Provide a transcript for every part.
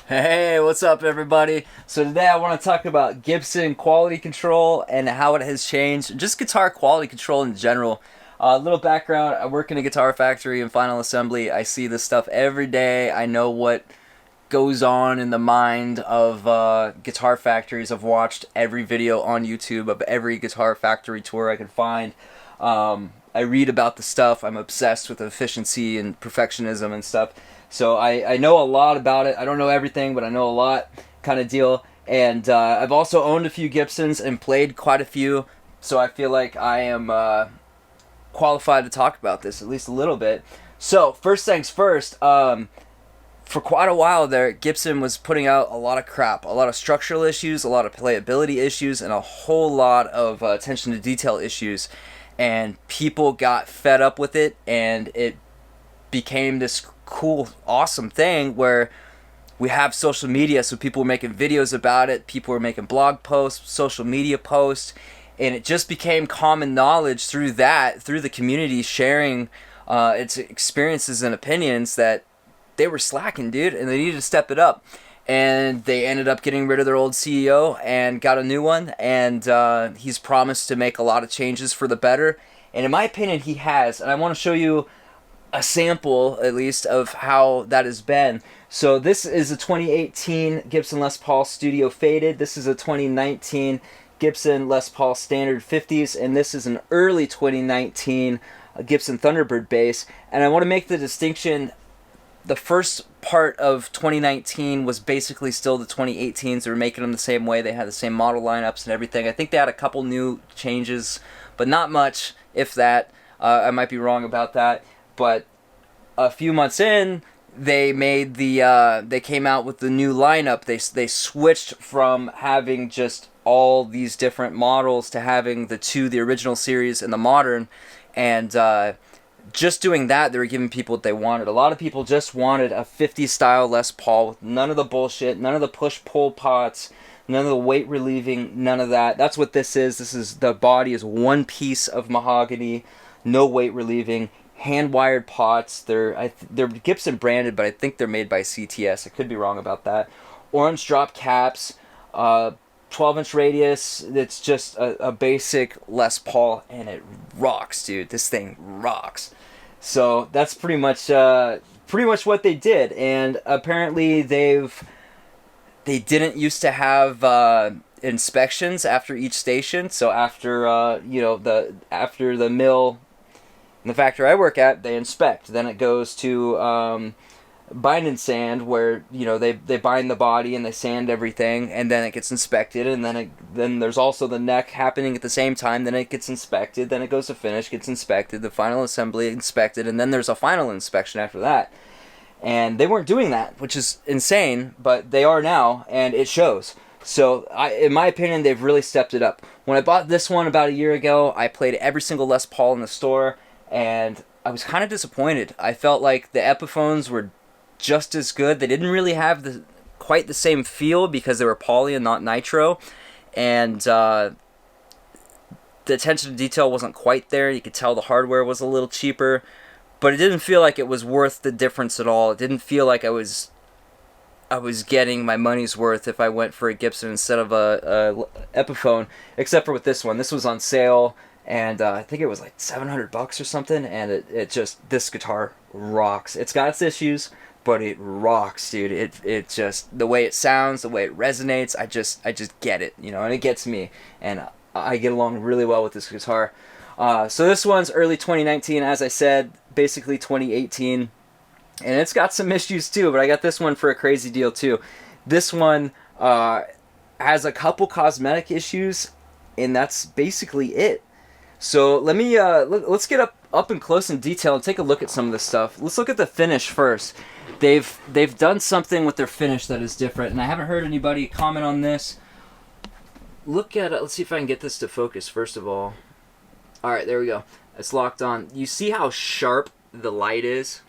Hey, what's up, everybody? So today I want to talk about Gibson quality control and how it has changed, just guitar quality control in general. A little background, I work in a guitar factory in final assembly. I see this stuff every day. I know what goes on in the mind of guitar factories. I've watched every video on YouTube of every guitar factory tour I can find. I read about the stuff. I'm obsessed with efficiency and perfectionism and stuff. So I know a lot about it. I don't know everything, but I know a lot kind of deal. And I've also owned a few Gibsons and played quite a few. So I feel like I am qualified to talk about this, at least a little bit. So first things first, for quite a while there, Gibson was putting out a lot of crap, a lot of structural issues, a lot of playability issues, and a whole lot of attention to detail issues. And people got fed up with it, and it became this cool, awesome thing where we have social media, so people were making videos about it, people were making blog posts, social media posts, and it just became common knowledge through that, through the community sharing its experiences and opinions, that they were slacking, dude, and they needed to step it up. And they ended up getting rid of their old CEO and got a new one, and he's promised to make a lot of changes for the better. And in my opinion, he has. And I want to show you a sample, at least, of how that has been. So this is a 2018 Gibson Les Paul Studio Faded. This is a 2019 Gibson Les Paul Standard 50s, and this is an early 2019 Gibson Thunderbird bass. And I want to make the distinction. The first part of 2019 was basically still the 2018s. They were making them the same way. They had the same model lineups and everything. I think they had a couple new changes, but not much, if that. I might be wrong about that. But a few months in, they made they came out with the new lineup. They switched from having just all these different models to having the original series and the modern, and just doing that, they were giving people what they wanted. A lot of people just wanted a 50 style Les Paul with none of the bullshit, none of the push-pull pots, none of the weight relieving, none of that. That's what this is. The body is one piece of mahogany, no weight relieving, hand-wired pots. They're Gibson branded, but I think they're made by CTS. I could be wrong about that. Orange drop caps, 12-inch radius. It's just a basic Les Paul, and it rocks, dude. This thing rocks. So that's pretty much what they did. And apparently they didn't used to have inspections after each station. So after after the mill in the factory I work at, they inspect. Then it goes to bind and sand, where they bind the body and they sand everything, and then it gets inspected, and then there's also the neck happening at the same time. Then it gets inspected, then it goes to finish, gets inspected, the final assembly inspected, and then there's a final inspection after that. And they weren't doing that, which is insane, but they are now, and it shows. So in my opinion, they've really stepped it up. When I bought this one about a year ago, I played every single Les Paul in the store, and I was kind of disappointed. I felt like the Epiphones were just as good. They didn't really have quite the same feel because they were poly and not nitro, and the attention to detail wasn't quite there. You could tell the hardware was a little cheaper, but it didn't feel like it was worth the difference at all. It didn't feel like I was getting my money's worth if I went for a Gibson instead of a Epiphone, except for with this one. This was on sale, and I think it was like $700 or something, and this guitar rocks. It's got its issues, but it rocks, dude. It just, the way it sounds, the way it resonates, I just get it, and it gets me, and I get along really well with this guitar. So this one's early 2019, as I said, basically 2018, and it's got some issues too, but I got this one for a crazy deal too. This one has a couple cosmetic issues, and that's basically it. So let me let's get up and close in detail and take a look at some of this stuff. Let's look at the finish first. They've done something with their finish that is different, and I haven't heard anybody comment on this. Look at it. Let's see if I can get this to focus first of all. All right, there we go. It's locked on. You see how sharp the light is?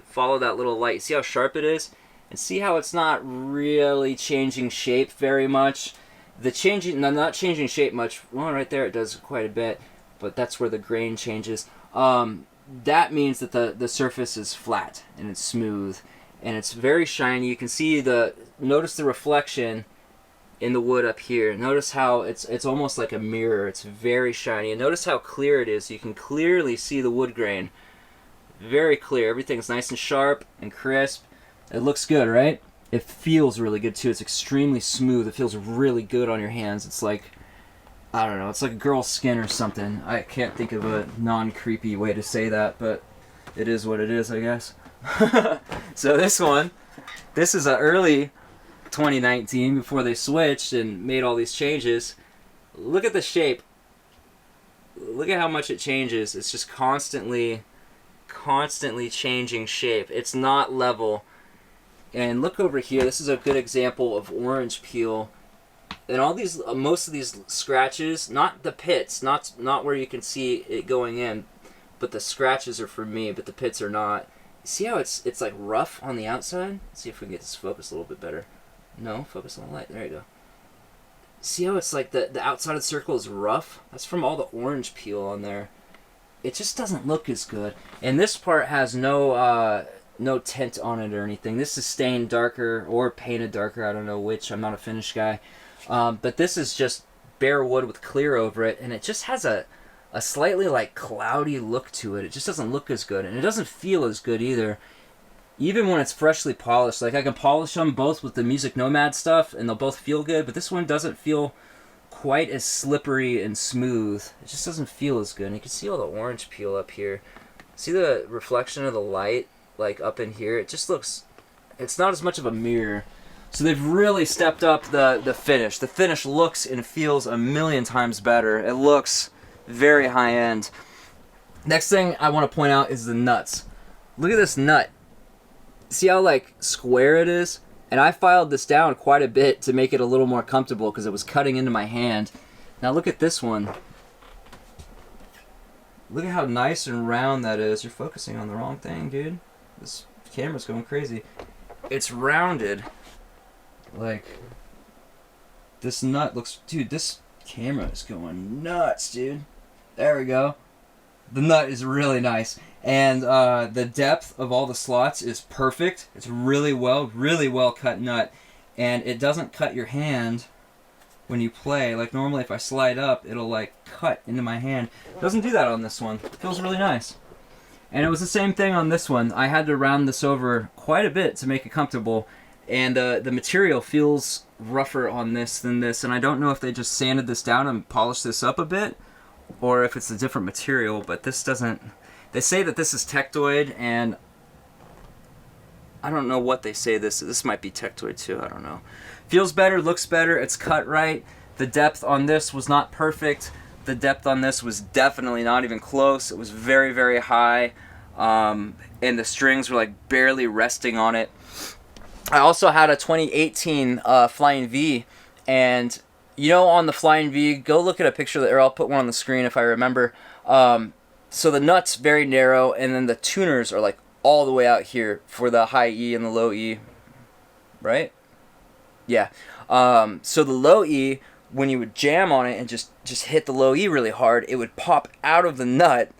Follow that little light. See how sharp it is? And see how it's not really changing shape very much? Not changing shape much. Well, right there it does quite a bit, but that's where the grain changes. That means that the surface is flat and it's smooth, and it's very shiny. You can see notice the reflection in the wood up here. Notice how it's almost like a mirror. It's very shiny, and notice how clear it is. You can clearly see the wood grain. Very clear. Everything's nice and sharp and crisp. It looks good, right? It feels really good too. It's extremely smooth. It feels really good on your hands. It's like, I don't know, it's like a girl's skin or something. I can't think of a non-creepy way to say that, but it is what it is, I guess. So this is an early 2019 before they switched and made all these changes. Look at the shape. Look at how much it changes. It's just constantly changing shape. It's not level. And look over here. This is a good example of orange peel. And all these, most of these scratches, not the pits, not where you can see it going in, but the scratches are for me, but the pits are not. See how it's like rough on the outside? Let's see if we can get this focus a little bit better. No, focus on the light. There you go. See how it's like the outside of the circle is rough? That's from all the orange peel on there. It just doesn't look as good. And this part has no tint on it or anything. This is stained darker or painted darker. I don't know which. I'm not a finish guy. But this is just bare wood with clear over it, and it just has a slightly like cloudy look to it. It just doesn't look as good, and it doesn't feel as good either. Even when it's freshly polished, like I can polish them both with the Music Nomad stuff, and they'll both feel good, but this one doesn't feel quite as slippery and smooth. It just doesn't feel as good. And you can see all the orange peel up here. See the reflection of the light, like up in here? It just looks, it's not as much of a mirror. So they've really stepped up the finish. The finish looks and feels a million times better. It looks very high end. Next thing I want to point out is the nuts. Look at this nut. See how like square it is? And I filed this down quite a bit to make it a little more comfortable because it was cutting into my hand. Now look at this one. Look at how nice and round that is. You're focusing on the wrong thing, dude. This camera's going crazy. It's rounded. Like, this nut looks... Dude, this camera is going nuts, dude. There we go. The nut is really nice. And the depth of all the slots is perfect. It's really well cut nut. And it doesn't cut your hand when you play. Like, normally if I slide up, it'll, like, cut into my hand. It doesn't do that on this one. It feels really nice. And it was the same thing on this one. I had to round this over quite a bit to make it comfortable. And the material feels rougher on this than this. And I don't know if they just sanded this down and polished this up a bit, or if it's a different material, but this doesn't... They say that this is Tectoid, and I don't know what they say this is. This might be Tectoid too, I don't know. Feels better, looks better, it's cut right. The depth on this was not perfect. The depth on this was definitely not even close. It was very high, and the strings were like barely resting on it. I also had a 2018 Flying V, and you know, on the Flying V, go look at a picture of it, or I'll put one on the screen if I remember. So the nut's very narrow, and then the tuners are like all the way out here for the high E and the low E, right? Yeah. So the low E, when you would jam on it and just hit the low E really hard, it would pop out of the nut,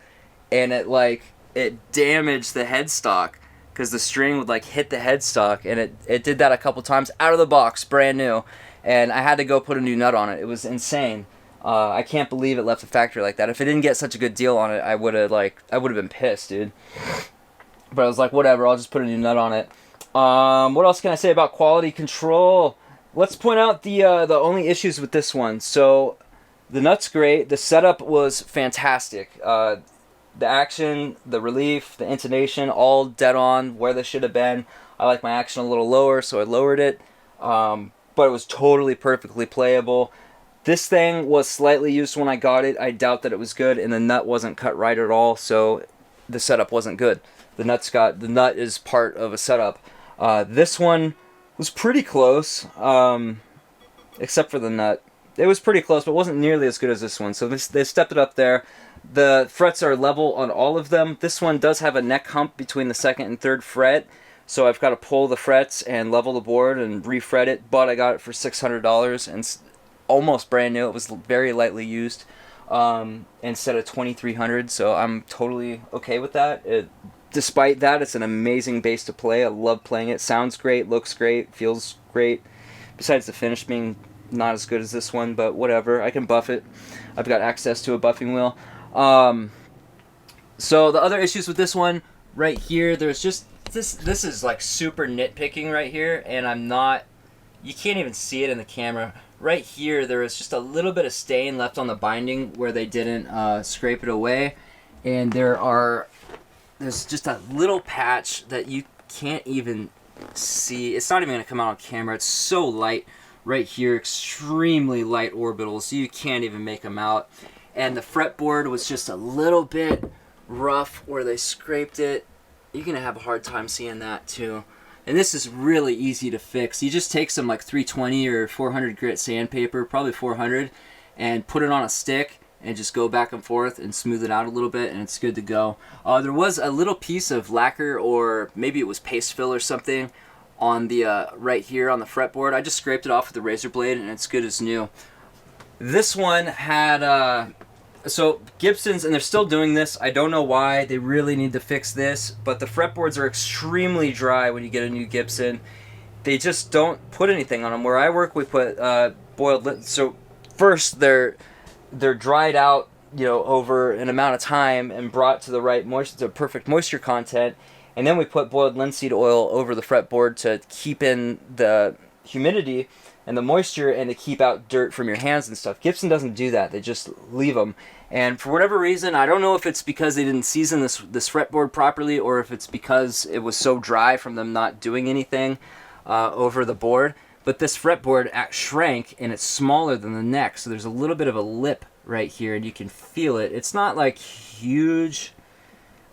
and it damaged the headstock, because the string would like hit the headstock, and it did that a couple times out of the box, brand new, and I had to go put a new nut on it. It was insane. I can't believe it left the factory like that. If it didn't get such a good deal on it, I would have been pissed, dude. But I was like, whatever, I'll just put a new nut on it. What else can I say about quality control? Let's point out the only issues with this one. So the nut's great. The setup was fantastic. The action, the relief, the intonation, all dead on where they should have been. I like my action a little lower, so I lowered it. But it was totally perfectly playable. This thing was slightly used when I got it. I doubt that it was good, and the nut wasn't cut right at all, so the setup wasn't good. The nut is part of a setup. This one was pretty close, except for the nut. It was pretty close, but wasn't nearly as good as this one. So they stepped it up there. The frets are level on all of them. This one does have a neck hump between the second and third fret, so I've got to pull the frets and level the board and refret it. But I got it for $600 and almost brand new. It was very lightly used, instead of $2,300. So I'm totally okay with that. despite that, it's an amazing bass to play. I love playing it. Sounds great, looks great, feels great. Besides the finish being not as good as this one, but whatever. I can buff it. I've got access to a buffing wheel. So the other issues with this one, right here, there's just this is like super nitpicking right here, and I'm not, you can't even see it in the camera. Right here, there is just a little bit of stain left on the binding where they didn't scrape it away, and there's just a little patch that you can't even see. It's not even going to come out on camera. It's so light right here, extremely light orbitals, so you can't even make them out. And the fretboard was just a little bit rough where they scraped it. You're going to have a hard time seeing that too. And this is really easy to fix. You just take some like 320 or 400 grit sandpaper, probably 400, and put it on a stick and just go back and forth and smooth it out a little bit, and it's good to go. There was a little piece of lacquer, or maybe it was paste fill or something, on the right here on the fretboard. I just scraped it off with a razor blade, and it's good as new. This one had so Gibson's, and they're still doing this. I don't know why. They really need to fix this, but the fretboards are extremely dry when you get a new Gibson. They just don't put anything on them. Where I work, we put boiled. So first they're dried out, you know, over an amount of time and brought to the right moisture, to perfect moisture content, and then we put boiled linseed oil over the fretboard to keep in the humidity and the moisture and to keep out dirt from your hands and stuff. Gibson doesn't do that. They just leave them. And for whatever reason, I don't know if it's because they didn't season this fretboard properly, or if it's because it was so dry from them not doing anything over the board, but this fretboard shrank, and it's smaller than the neck, so there's a little bit of a lip right here, and you can feel it. It's not like huge.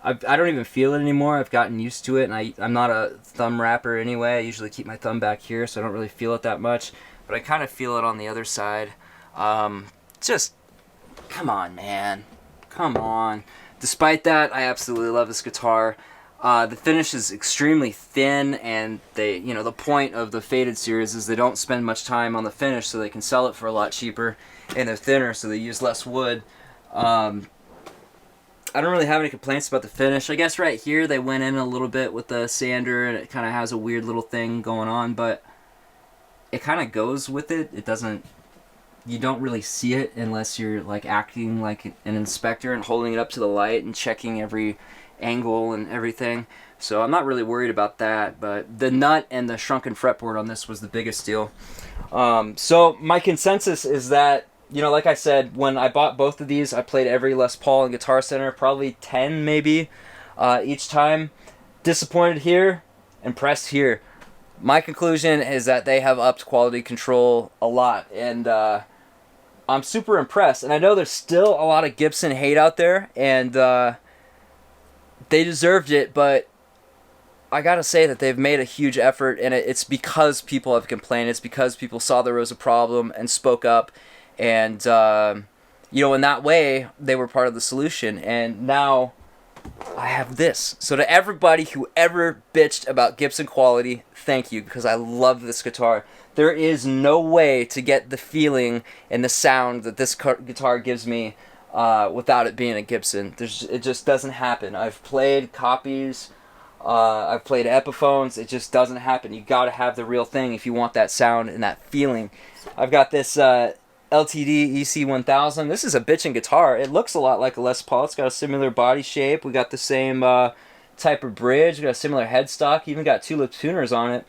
I don't even feel it anymore. I've gotten used to it, and I'm not a thumb wrapper anyway. I usually keep my thumb back here, so I don't really feel it that much. But I kind of feel it on the other side. Just, come on, man. Come on. Despite that, I absolutely love this guitar. The finish is extremely thin, and the point of the faded series is they don't spend much time on the finish, so they can sell it for a lot cheaper, and they're thinner, so they use less wood. I don't really have any complaints about the finish. I guess right here they went in a little bit with the sander, and it kind of has a weird little thing going on, but it kind of goes with it. It doesn't, you don't really see it unless you're like acting like an inspector and holding it up to the light and checking every angle and everything. So I'm not really worried about that, but the nut and the shrunken fretboard on this was the biggest deal. So my consensus is that, you know, like I said, when I bought both of these, I played every Les Paul and Guitar Center, probably 10 maybe each time. Disappointed here, impressed here. My conclusion is that they have upped quality control a lot, and I'm super impressed. And I know there's still a lot of Gibson hate out there, and they deserved it, but I gotta say that they've made a huge effort, and it's because people have complained. It's because people saw there was a problem and spoke up. And, you know, in that way, they were part of the solution. And now I have this. So to everybody who ever bitched about Gibson quality, thank you, because I love this guitar. There is no way to get the feeling and the sound that this guitar gives me without it being a Gibson. It just doesn't happen. I've played copies. I've played Epiphones. It just doesn't happen. You got to have the real thing if you want that sound and that feeling. I've got this Ltd Ec1000. This is a bitchin' guitar. It looks a lot like a Les Paul. It's got a similar body shape. We got the same type of bridge. We got a similar headstock. Even got two lip tuners on it.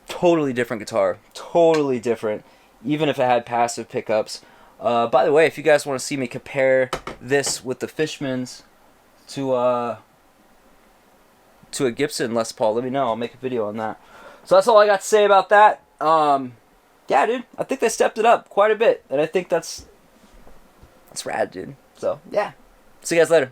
Totally different guitar. Totally different. Even if it had passive pickups. By the way, if you guys want to see me compare this with the Fishman's to a Gibson Les Paul, let me know. I'll make a video on that. So that's all I got to say about that. Yeah, dude, I think they stepped it up quite a bit, and I think that's rad, dude. So, yeah. See you guys later.